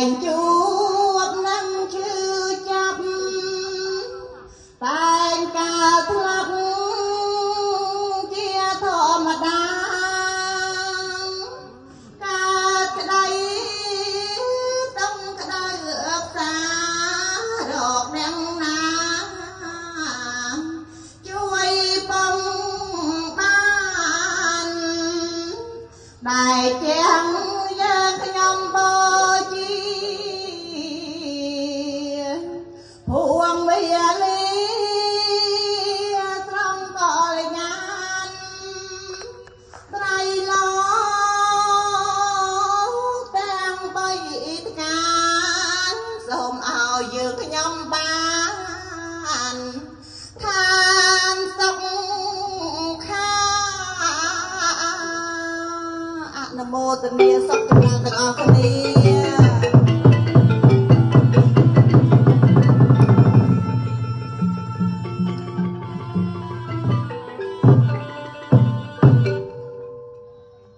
ងជួបនឹងឈឺចាប់តែងកើតធ្លាប់ជាធម្មតាកើតក្តីដឹងក្តៅអបសារកអ្នកណាជួយបំបានដែលទាំងយើងខ្ញុំបូជាភួងមាលីត្រង់កលញានត្រៃឡោទាំងបីថ្កានសូមឲ្យយើងខ្ញុំបានឋានសុខាអនុមោទនាសុខចម្រើនទាំងអស់គ្នា